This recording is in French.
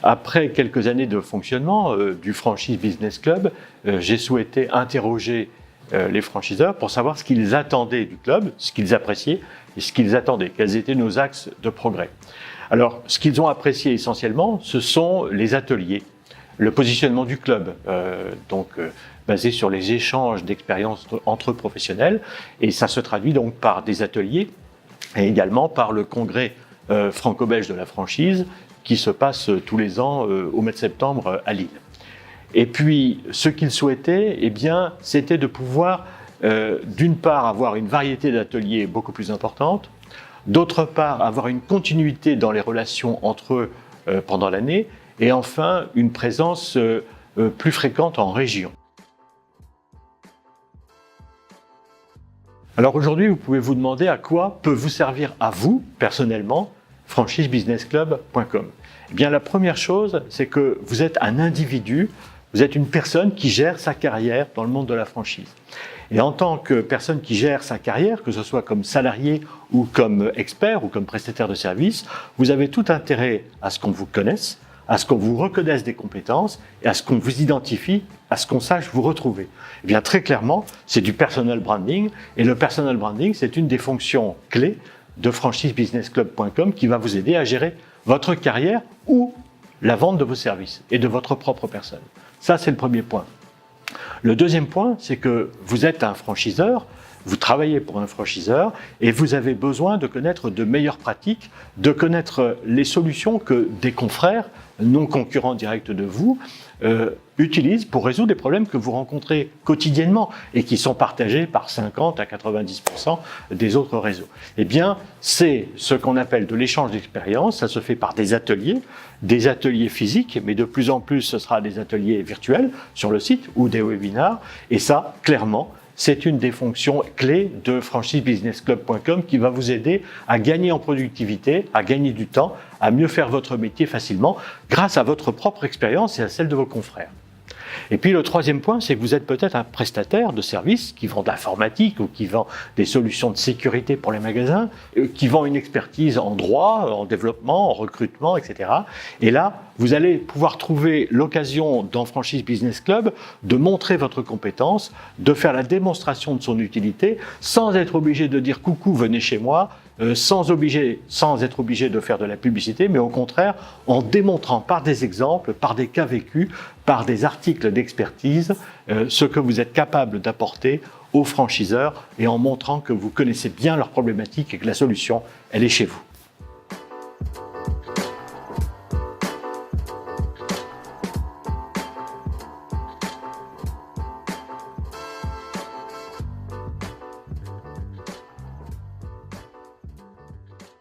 Après quelques années de fonctionnement du Franchise Business Club, j'ai souhaité interroger les franchiseurs pour savoir ce qu'ils attendaient du club, ce qu'ils appréciaient et ce qu'ils attendaient, quels étaient nos axes de progrès. Alors, ce qu'ils ont apprécié essentiellement, ce sont les ateliers, le positionnement du club, basé sur les échanges d'expériences entre professionnels, et ça se traduit donc par des ateliers et également par le congrès franco-belge de la franchise qui se passe tous les ans au mois de septembre à Lille. Et puis, ce qu'ils souhaitaient, eh bien, c'était de pouvoir, d'une part, avoir une variété d'ateliers beaucoup plus importante, d'autre part, avoir une continuité dans les relations entre eux pendant l'année, et enfin, une présence plus fréquente en région. Alors aujourd'hui, vous pouvez vous demander à quoi peut vous servir à vous, personnellement, franchisebusinessclub.com. Eh bien, la première chose, c'est que vous êtes un individu, vous êtes une personne qui gère sa carrière dans le monde de la franchise. Et en tant que personne qui gère sa carrière, que ce soit comme salarié ou comme expert ou comme prestataire de service, vous avez tout intérêt à ce qu'on vous connaisse, à ce qu'on vous reconnaisse des compétences et à ce qu'on vous identifie, à ce qu'on sache vous retrouver. Eh bien, très clairement, c'est du personal branding. Et le personal branding, c'est une des fonctions clés de franchisebusinessclub.com qui va vous aider à gérer votre carrière ou la vente de vos services et de votre propre personne. Ça, c'est le premier point. Le deuxième point, c'est que vous êtes un franchiseur, vous travaillez pour un franchiseur et vous avez besoin de connaître de meilleures pratiques, de connaître les solutions que des confrères non concurrents directs de vous utilisent pour résoudre des problèmes que vous rencontrez quotidiennement et qui sont partagés par 50 à 90% des autres réseaux. Eh bien, c'est ce qu'on appelle de l'échange d'expériences. Ça se fait par des ateliers physiques, mais de plus en plus, ce sera des ateliers virtuels sur le site ou des webinars. Et ça, clairement, c'est une des fonctions clés de franchisebusinessclub.com qui va vous aider à gagner en productivité, à gagner du temps, à mieux faire votre métier facilement grâce à votre propre expérience et à celle de vos confrères. Et puis le troisième point, c'est que vous êtes peut-être un prestataire de services qui vend de l'informatique ou qui vend des solutions de sécurité pour les magasins, qui vend une expertise en droit, en développement, en recrutement, etc. Et là, vous allez pouvoir trouver l'occasion dans Franchise Business Club de montrer votre compétence, de faire la démonstration de son utilité, sans être obligé de dire « coucou, venez chez moi », sans être obligé de faire de la publicité, mais au contraire, en démontrant par des exemples, par des cas vécus, par des articles d'expertise, ce que vous êtes capable d'apporter aux franchiseurs et en montrant que vous connaissez bien leurs problématiques et que la solution, elle est chez vous.